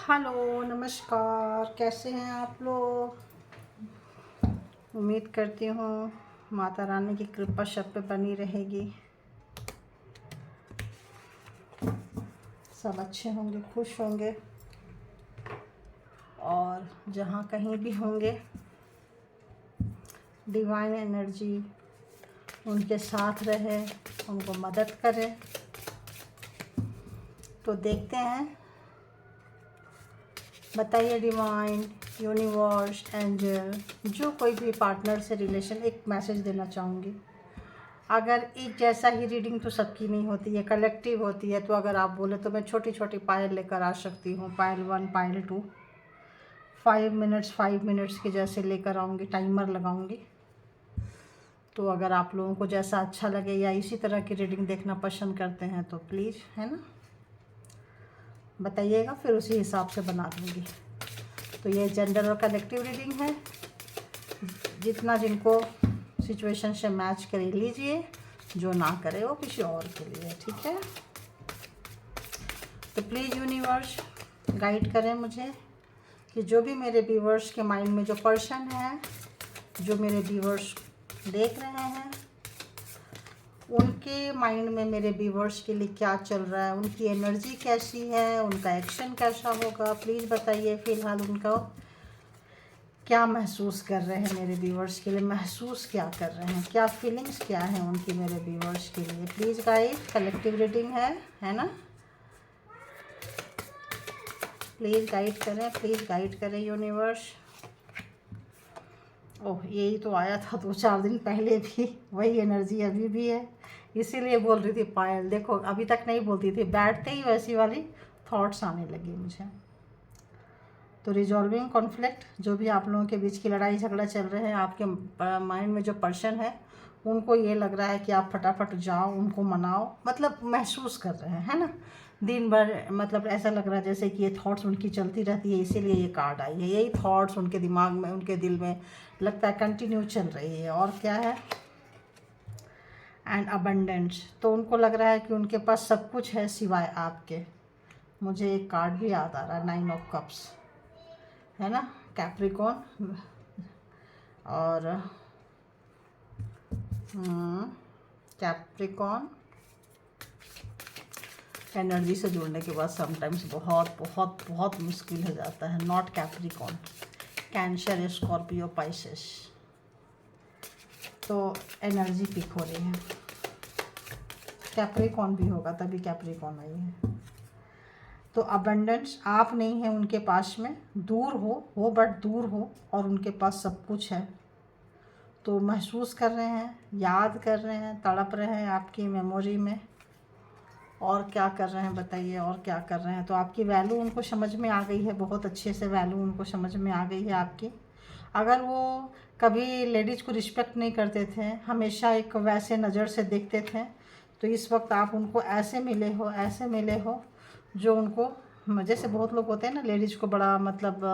Hello, नमस्कार। कैसे हैं आप लोग? उम्मीद करती हूँ माता रानी की कृपा सब पे बनी रहेगी। सब अच्छे होंगे, खुश होंगे और जहाँ कहीं भी होंगे डिवाइन एनर्जी उनके साथ रहे, उनको मदद करे। तो देखते हैं, बताइए डिवाइन, यूनिवर्स, एंजल, जो कोई भी पार्टनर से रिलेशन, एक मैसेज देना चाहूँगी। अगर एक जैसा ही रीडिंग तो सबकी नहीं होती है, कलेक्टिव होती है। तो अगर आप बोले तो मैं छोटी छोटी पायल लेकर आ सकती हूँ, पायल 1, पायल 2, 5 मिनट्स के जैसे लेकर आऊँगी, टाइमर लगाऊँगी। तो अगर आप लोगों को जैसा अच्छा लगे या इसी तरह की रीडिंग देखना पसंद करते हैं तो प्लीज़, है ना, बताइएगा, फिर उसी हिसाब से बना दूँगी। तो ये जनरल और कलेक्टिव रीडिंग है, जितना जिनको सिचुएशन से मैच करे लीजिए, जो ना करे वो किसी और के लिए, ठीक है। तो प्लीज़ यूनिवर्स गाइड करें मुझे कि जो भी मेरे व्यूवर्स के माइंड में, जो पर्सन है, जो मेरे व्यूवर्स देख रहे हैं, उनके माइंड में मेरे व्यूवर्स के लिए क्या चल रहा है, उनकी एनर्जी कैसी है, उनका एक्शन कैसा होगा, प्लीज़ बताइए। फ़िलहाल उनका क्या महसूस कर रहे हैं, मेरे व्यूवर्स के लिए महसूस क्या कर रहे हैं, क्या फीलिंग्स क्या हैं उनकी मेरे व्यूवर्स के लिए। प्लीज़ गाइड, कलेक्टिव रीडिंग है ना, प्लीज़ गाइड करें यूनिवर्स। ओह, यही तो आया था 2-4 दिन पहले भी, वही एनर्जी अभी भी है, इसीलिए बोल रही थी पायल। देखो अभी तक नहीं बोलती थी, बैठते ही वैसी वाली थॉट्स आने लगी मुझे। तो रिजॉल्विंग कॉन्फ्लिक्ट, जो भी आप लोगों के बीच की लड़ाई झगड़ा चल रहे हैं, आपके माइंड में जो पर्सन है, उनको ये लग रहा है कि आप फटाफट जाओ, उनको मनाओ, मतलब महसूस कर रहे हैं, है ना, दिन भर, मतलब ऐसा लग रहा है जैसे कि ये थॉट्स उनकी चलती रहती है, इसीलिए ये कार्ड आई है। यही थॉट्स उनके दिमाग में, उनके दिल में लगता है कंटिन्यू चल रही है। और क्या है, एंड अबंडेंस, तो उनको लग रहा है कि उनके पास सब कुछ है सिवाय आपके। मुझे एक कार्ड भी याद आ रहा है, 9 ऑफ कप्स, है ना, कैप्रिकॉर्न। और कैप्रिकॉर्न एनर्जी से जुड़ने के बाद समटाइम्स बहुत बहुत बहुत मुश्किल हो जाता है। Not Capricorn, cancer, Scorpio, Pisces. तो एनर्जी पिक हो रही है, कैप्रिकॉर्न भी होगा तभी कैप्रिकॉर्न आई है। तो अबंडेंस आप नहीं है उनके पास में, दूर हो बट दूर हो, और उनके पास सब कुछ है। तो महसूस कर रहे हैं, याद कर रहे हैं, तड़प रहे हैं आपकी मेमोरी में। और क्या कर रहे हैं बताइए, और क्या कर रहे हैं। तो आपकी वैल्यू उनको समझ में आ गई है, बहुत अच्छे से वैल्यू उनको समझ में आ गई है आपकी। अगर वो कभी लेडीज़ को रिस्पेक्ट नहीं करते थे, हमेशा एक वैसे नज़र से देखते थे, तो इस वक्त आप उनको ऐसे मिले हो जो उनको, जैसे बहुत लोग होते हैं ना, लेडीज़ को बड़ा मतलब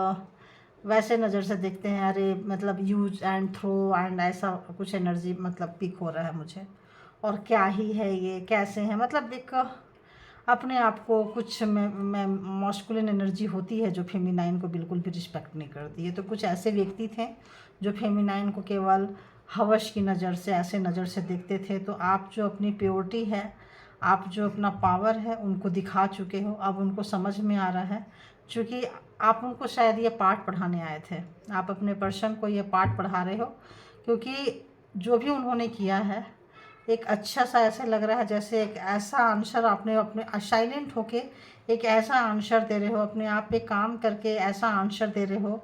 वैसे नज़र से देखते हैं, अरे मतलब यूज एंड थ्रो एंड ऐसा कुछ एनर्जी मतलब पिक हो रहा है मुझे। और क्या ही है ये, कैसे हैं, मतलब एक अपने आप को कुछ में मॉस्कुलिन एनर्जी होती है जो फेमिनाइन को बिल्कुल भी रिस्पेक्ट नहीं करती है। तो कुछ ऐसे व्यक्ति थे जो फेमिनाइन को केवल हवस की नज़र से, ऐसे नज़र से देखते थे। तो आप जो अपनी प्योरिटी है, आप जो अपना पावर है, उनको दिखा चुके हो। अब उनको समझ में आ रहा है, क्योंकि आप उनको शायद ये पाठ पढ़ाने आए थे, आप अपने पर्सन को ये पाठ पढ़ा रहे हो, क्योंकि जो भी उन्होंने किया है एक अच्छा सा ऐसे लग रहा है, जैसे एक ऐसा आंसर आपने अपने साइलेंट होके एक ऐसा आंसर दे रहे हो, अपने आप पे काम करके ऐसा आंसर दे रहे हो,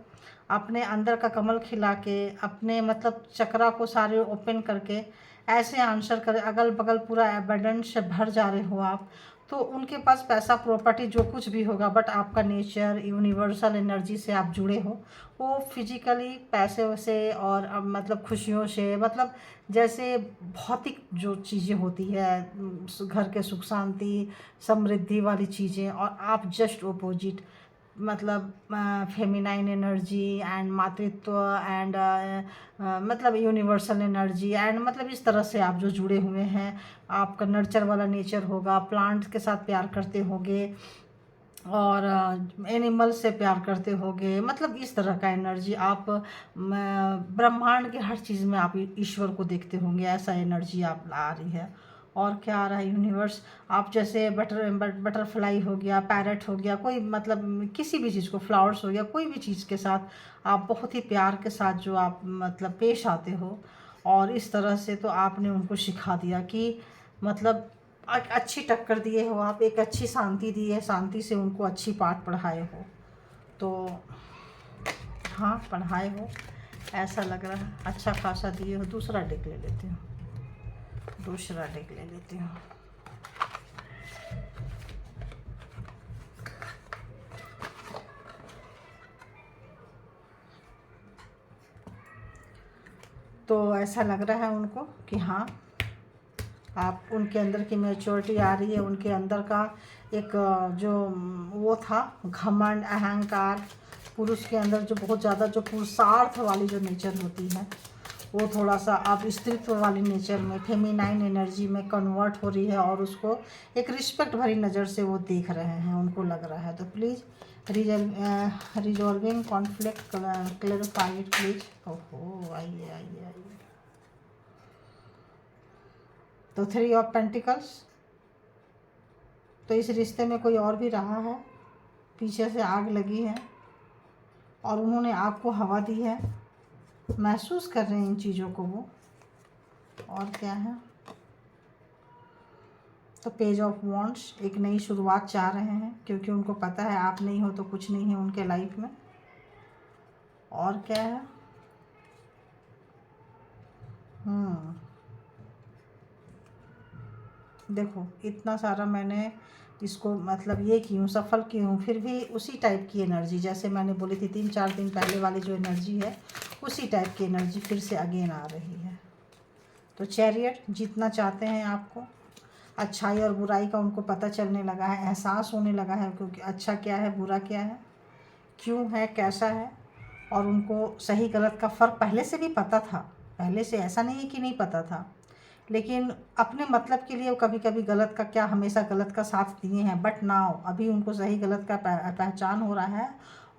अपने अंदर का कमल खिला के, अपने मतलब चक्रा को सारे ओपन करके ऐसे आंसर कर, अगल बगल पूरा एबंडेंस से भर जा रहे हो आप। तो उनके पास पैसा, प्रॉपर्टी, जो कुछ भी होगा, बट आपका नेचर, यूनिवर्सल एनर्जी से आप जुड़े हो, वो फिजिकली पैसे से और मतलब खुशियों से, मतलब जैसे भौतिक जो चीज़ें होती है, घर के सुख शांति समृद्धि वाली चीज़ें, और आप जस्ट ओपोजिट, मतलब फेमिनाइन एनर्जी एंड मातृत्व एंड मतलब यूनिवर्सल एनर्जी एंड मतलब इस तरह से आप जो जुड़े हुए हैं। आपका नर्चर वाला नेचर होगा, प्लांट्स के साथ प्यार करते होंगे, और एनिमल से प्यार करते होगे, मतलब इस तरह का एनर्जी आप ब्रह्मांड के हर चीज़ में आप ईश्वर को देखते होंगे, ऐसा एनर्जी आप आ रही है। और क्या आ रहा है यूनिवर्स, आप जैसे बटरफ्लाई हो गया, पैरट हो गया, कोई मतलब किसी भी चीज़ को, फ्लावर्स हो गया, कोई भी चीज़ के साथ आप बहुत ही प्यार के साथ जो आप मतलब पेश आते हो, और इस तरह से तो आपने उनको सिखा दिया कि मतलब अच्छी टक्कर दिए हो आप, एक अच्छी शांति दी है, शांति से उनको अच्छी पाठ पढ़ाए हो। तो हाँ, पढ़ाए हो, ऐसा लग रहा है अच्छा खासा दिए हो। दूसरा डेक ले लेती हूँ, दूसरा डेक ले लेती हूँ। तो ऐसा लग रहा है उनको कि हाँ, आप उनके अंदर की मैच्योरिटी आ रही है, उनके अंदर का एक जो वो था घमंड, अहंकार, पुरुष के अंदर जो बहुत ज़्यादा जो पुरुषार्थ वाली जो नेचर होती है, वो थोड़ा सा आप स्त्रीत्व वाली नेचर में, फेमिनाइन एनर्जी में कन्वर्ट हो रही है, और उसको एक रिस्पेक्ट भरी नज़र से वो देख रहे हैं, उनको लग रहा है। तो please resolving conflict clarify it please. ओहो, आइए आइए आइए। तो 3 ऑफ पेंटिकल्स, तो इस रिश्ते में कोई और भी रहा है, पीछे से आग लगी है और उन्होंने आग को हवा दी है, महसूस कर रहे हैं इन चीज़ों को वो। और क्या है, तो पेज ऑफ वॉन्ड्स, एक नई शुरुआत चाह रहे हैं, क्योंकि उनको पता है आप नहीं हो तो कुछ नहीं है उनके लाइफ में। और क्या है, देखो इतना सारा मैंने इसको मतलब ये की हूँ, सफल की हूँ, फिर भी उसी टाइप की एनर्जी जैसे मैंने बोली थी 3-4 दिन पहले वाली जो एनर्जी है, उसी टाइप की एनर्जी फिर से अगेन आ रही है। तो चैरियट, जीतना चाहते हैं आपको, अच्छाई और बुराई का उनको पता चलने लगा है, एहसास होने लगा है, क्योंकि अच्छा क्या है, बुरा क्या है, क्यों है, कैसा है, और उनको सही गलत का फ़र्क पहले से भी पता था। पहले से ऐसा नहीं है कि नहीं पता था, लेकिन अपने मतलब के लिए वो कभी कभी गलत का क्या, हमेशा गलत का साथ दिए हैं, बट नाउ अभी उनको सही गलत का पहचान हो रहा है,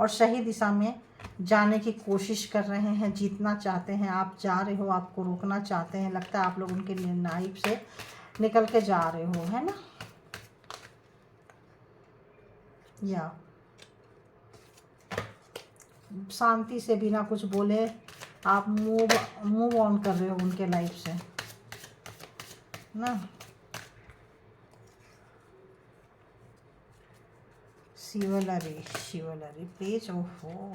और सही दिशा में जाने की कोशिश कर रहे हैं, जीतना चाहते हैं। आप जा रहे हो, आपको रोकना चाहते हैं, लगता है आप लोग उनके लाइफ से निकल के जा रहे हो, है ना। या शांति से बिना कुछ बोले आप मूव ऑन कर रहे हो उनके लाइफ से ना। शिवलरी पेज, ओहो।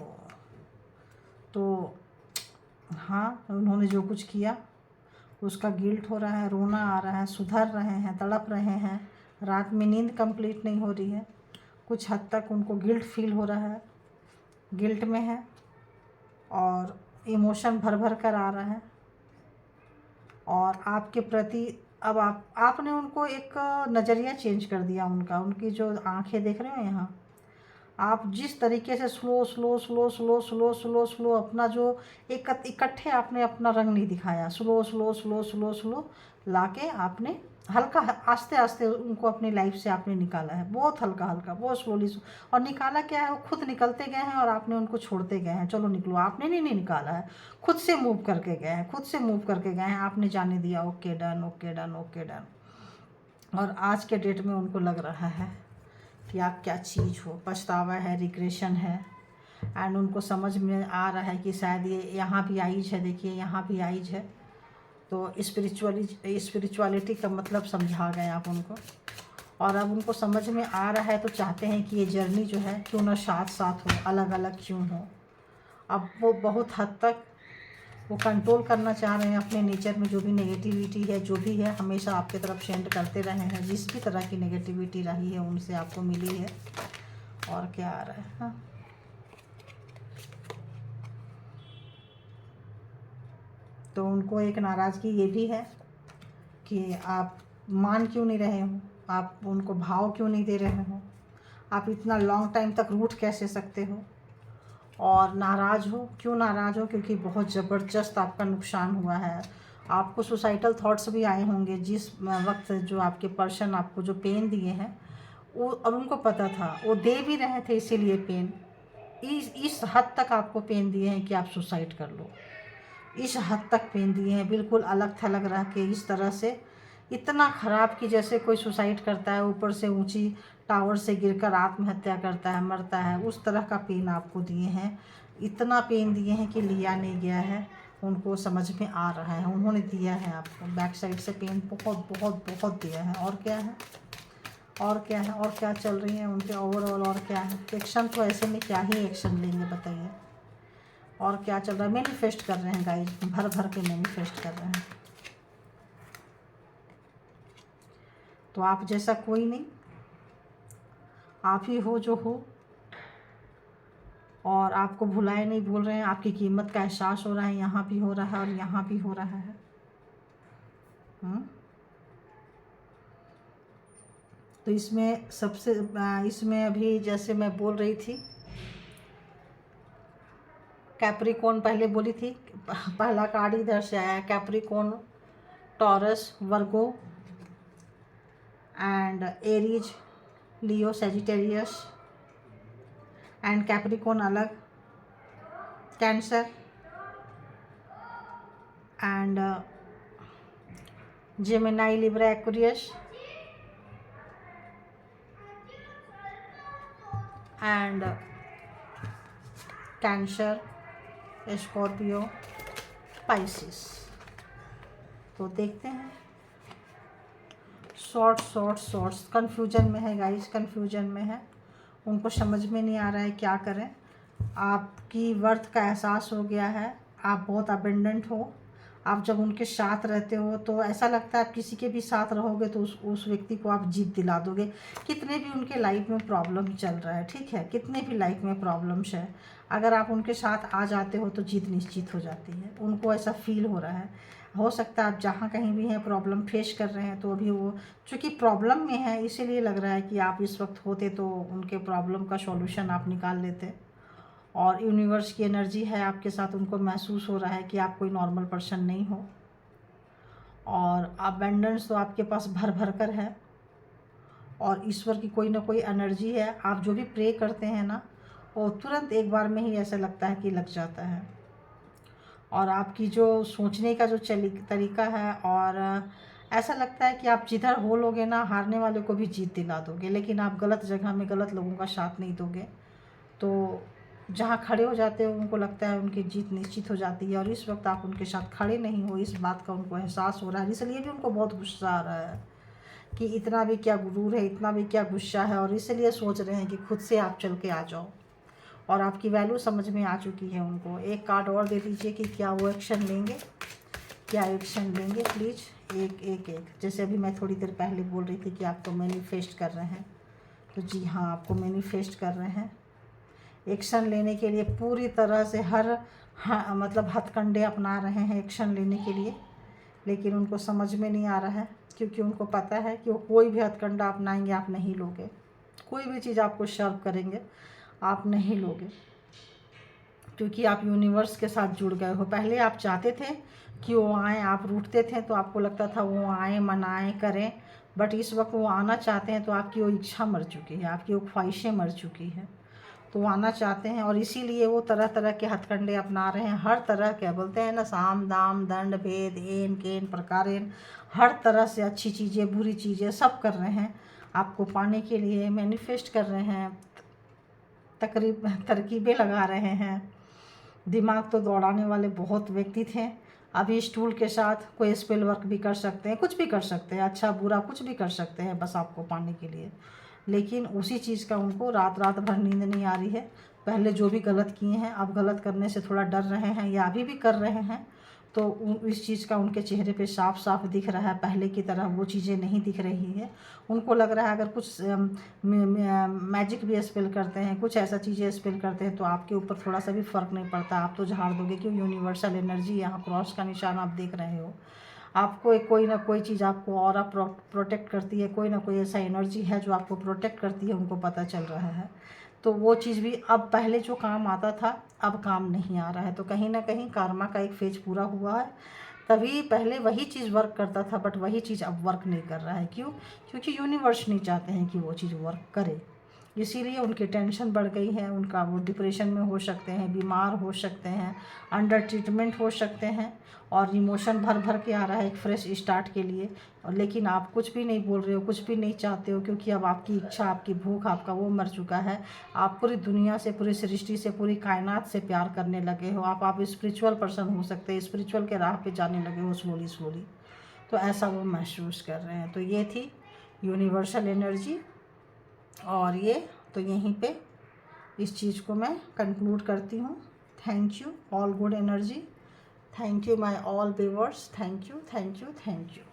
तो हाँ, उन्होंने जो कुछ किया उसका गिल्ट हो रहा है, रोना आ रहा है, सुधर रहे हैं, तड़प रहे हैं, रात में नींद कंप्लीट नहीं हो रही है, कुछ हद तक उनको गिल्ट फील हो रहा है, गिल्ट में है, और इमोशन भर भर कर आ रहा है। और आपके प्रति अब आपने उनको एक नज़रिया चेंज कर दिया उनका, उनकी जो आंखें देख रहे हो यहाँ, आप जिस तरीके से slow slow slow slow slow slow slow अपना जो इकट्ठे आपने अपना रंग नहीं दिखाया, slow slow slow slow slow लाके आपने हल्का आस्ते आस्ते उनको अपनी लाइफ से आपने निकाला है, बहुत हल्का हल्का, बहुत स्लोली। और निकाला क्या है, वो खुद निकलते गए हैं और आपने उनको छोड़ते गए हैं, चलो निकलो, आपने नहीं निकाला है, खुद से मूव करके गए हैं, खुद से मूव करके गए हैं, आपने जाने दिया, okay done, okay done, okay done. और आज के डेट में उनको लग रहा है कि आप क्या चीज़ हो, पछतावा है, रिग्रेशन है, एंड उनको समझ में आ रहा है कि शायद ये यहाँ भी आइज है, देखिए यहाँ भी आइज है। तो स्पिरिचुअलिटी का मतलब समझा गए आप उनको, और अब उनको समझ में आ रहा है, तो चाहते हैं कि ये जर्नी जो है क्यों ना साथ साथ हो, अलग अलग क्यों हो। अब वो बहुत हद तक वो कंट्रोल करना चाह रहे हैं अपने नेचर में, जो भी नेगेटिविटी है, जो भी है, हमेशा आपके तरफ सेंड करते रहे हैं, जिस भी तरह की नेगेटिविटी रही है उनसे आपको मिली है। और क्या आ रहा है, हाँ, तो उनको एक नाराज़गी ये भी है कि आप मान क्यों नहीं रहे हो, आप उनको भाव क्यों नहीं दे रहे हो, आप इतना लॉन्ग टाइम तक रूठ कैसे सकते हो। और नाराज़ हो, क्यों नाराज़ हो, क्योंकि बहुत ज़बरदस्त आपका नुकसान हुआ है, आपको सुसाइडल थॉट्स भी आए होंगे जिस वक्त जो आपके पर्सन आपको जो पेन दिए हैं वो, और उनको पता था वो दे भी रहे थे, इसीलिए पेन इस हद तक आपको पेन दिए हैं कि आप सुसाइड कर लो। इस हद तक पेन दिए हैं, बिल्कुल अलग थलग रह के इस तरह से, इतना ख़राब कि जैसे कोई सुसाइड करता है, ऊपर से ऊंची टावर से गिरकर आत्महत्या करता है, मरता है, उस तरह का पेन आपको दिए हैं। इतना पेन दिए हैं कि लिया नहीं गया है, उनको समझ में आ रहा है, उन्होंने दिया है आपको बैक साइड से पेन बहुत बहुत बहुत दिया है। और क्या है, और क्या है, और क्या चल रही है उनके ओवरऑल, और क्या है एक्शन, तो ऐसे में क्या ही एक्शन लेंगे बताइए। और क्या चल रहा है, मैनिफेस्ट कर रहे हैं गाइस, भर भर के मैनिफेस्ट कर रहे हैं। तो आप जैसा कोई नहीं, आप ही हो जो हो, और आपको भुलाए नहीं बोल रहे हैं, आपकी कीमत का एहसास हो रहा है, यहाँ भी हो रहा है और यहाँ भी हो रहा है। तो इसमें सबसे इसमें अभी जैसे मैं बोल रही थी, कैप्रिकॉन पहले बोली थी, पहला कार्ड इधर से आया, Capricorn, Taurus, Virgo and Aries, Leo, Sagittarius and Capricorn अलग, Cancer and Gemini, Libra, Aquarius and Cancer, Scorpio, Pisces. तो देखते हैं, शॉर्ट्स कन्फ्यूजन में है गाइस, कन्फ्यूजन में है, उनको समझ में नहीं आ रहा है क्या करें। आपकी वर्थ का एहसास हो गया है, आप बहुत अबेंडेंट हो। आप जब उनके साथ रहते हो तो ऐसा लगता है आप किसी के भी साथ रहोगे तो उस व्यक्ति को आप जीत दिला दोगे। कितने भी उनके लाइफ में प्रॉब्लम चल रहा है, ठीक है, कितने भी लाइफ में प्रॉब्लम्स है, अगर आप उनके साथ आ जाते हो तो जीत निश्चित हो जाती है। उनको ऐसा फील हो रहा है। हो सकता है आप जहाँ कहीं भी हैं प्रॉब्लम फेस कर रहे हैं, तो अभी वो चूँकि प्रॉब्लम में है इसीलिए लग रहा है कि आप इस वक्त होते तो उनके प्रॉब्लम का सॉल्यूशन आप निकाल लेते। और यूनिवर्स की एनर्जी है आपके साथ, उनको महसूस हो रहा है कि आप कोई नॉर्मल पर्सन नहीं हो, और अबेंडेंस तो आपके पास भर भर कर है, और ईश्वर की कोई ना कोई एनर्जी है। आप जो भी प्रे करते हैं ना, वो तुरंत एक बार में ही ऐसा लगता है कि लग जाता है। और आपकी जो सोचने का जो तरीका है, और ऐसा लगता है कि आप जिधर हो लोगे ना, हारने वाले को भी जीत दिला दोगे, लेकिन आप गलत जगह में गलत लोगों का साथ नहीं दोगे। तो जहाँ खड़े हो जाते हो उनको लगता है उनकी जीत निश्चित हो जाती है, और इस वक्त आप उनके साथ खड़े नहीं हो, इस बात का उनको एहसास हो रहा है। इसलिए भी उनको बहुत गुस्सा आ रहा है कि इतना भी क्या गुरूर है, इतना भी क्या गुस्सा है, और इसलिए सोच रहे हैं कि खुद से आप चल के आ जाओ, और आपकी वैल्यू समझ में आ चुकी है उनको। एक कार्ड और दे दीजिए कि क्या वो एक्शन लेंगे, क्या एक्शन लेंगे प्लीज़। एक जैसे अभी मैं थोड़ी देर पहले बोल रही थी कि आपको मैनिफेस्ट कर रहे हैं, तो जी हाँ, आपको मैनिफेस्ट कर रहे हैं। एक्शन लेने के लिए पूरी तरह से मतलब हथकंडे अपना रहे हैं एक्शन लेने के लिए, लेकिन उनको समझ में नहीं आ रहा है, क्योंकि उनको पता है कि वो कोई भी हथकंडा अपनाएंगे आप नहीं लोगे, कोई भी चीज़ आपको सर्व करेंगे आप नहीं लोगे, क्योंकि आप यूनिवर्स के साथ जुड़ गए हो। पहले आप चाहते थे कि वो आएँ, आप रूठते थे तो आपको लगता था वो आएँ, मनाएं, करें, बट इस वक्त वो आना चाहते हैं तो आपकी वो इच्छा मर चुकी है, आपकी वो ख्वाहिशें मर चुकी हैं, तो वो आना चाहते हैं, और इसीलिए वो तरह तरह के हथकंडे अपना रहे हैं। हर तरह के, बोलते हैं ना, साम दाम दंड भेद एन केन प्रकारेन, हर तरह से अच्छी चीज़ें बुरी चीज़ें सब कर रहे हैं आपको पाने के लिए, मैनिफेस्ट कर रहे हैं, तरकीबें लगा रहे हैं। दिमाग तो दौड़ाने वाले बहुत व्यक्ति थे। अभी स्टूल के साथ कोई स्पेल वर्क भी कर सकते हैं, कुछ भी कर सकते हैं, अच्छा बुरा कुछ भी कर सकते हैं बस आपको पाने के लिए, लेकिन उसी चीज़ का उनको रात रात भर नींद नहीं आ रही है। पहले जो भी गलत किए हैं अब गलत करने से थोड़ा डर रहे हैं, या अभी भी कर रहे हैं, तो इस चीज़ का उनके चेहरे पे साफ साफ दिख रहा है। पहले की तरह वो चीज़ें नहीं दिख रही है। उनको लग रहा है अगर कुछ मैजिक भी स्पेल करते हैं, कुछ ऐसा चीज़ें स्पेल करते हैं, तो आपके ऊपर थोड़ा सा भी फ़र्क नहीं पड़ता, आप तो झाड़ दोगे। क्यों, यूनिवर्सल एनर्जी, यहाँ क्रॉस का निशान आप देख रहे हो, आपको कोई ना कोई चीज़ आपको और प्रोटेक्ट करती है, कोई ना कोई ऐसा एनर्जी है जो आपको प्रोटेक्ट करती है, उनको पता चल रहा है। तो वो चीज़ भी अब पहले जो काम आता था अब काम नहीं आ रहा है, तो कहीं ना कहीं कार्मा का एक फेज पूरा हुआ है। तभी पहले वही चीज़ वर्क करता था, बट वही चीज़ अब वर्क नहीं कर रहा है। क्यों? क्योंकि यूनिवर्स नहीं चाहते हैं कि वो चीज़ वर्क करे, इसीलिए उनकी टेंशन बढ़ गई है, उनका वो डिप्रेशन में हो सकते हैं, बीमार हो सकते हैं, अंडर ट्रीटमेंट हो सकते हैं, और इमोशन भर भर के आ रहा है एक फ्रेश स्टार्ट के लिए। और लेकिन आप कुछ भी नहीं बोल रहे हो, कुछ भी नहीं चाहते हो, क्योंकि अब आपकी इच्छा, आपकी भूख, आपका वो मर चुका है। आप पूरी दुनिया से, पूरी सृष्टि से, पूरी कायनात से प्यार करने लगे हो। आप स्पिरिचुअल पर्सन हो सकते हैं, स्पिरिचुअल के राह पे जाने लगे हो स्लोली स्लोली। तो ऐसा वो महसूस कर रहे हैं। तो ये थी यूनिवर्सल एनर्जी, और ये तो यहीं पे इस चीज़ को मैं कंक्लूड करती हूँ। Thank you all good energy, thank you my all viewers, thank you, thank you, thank you.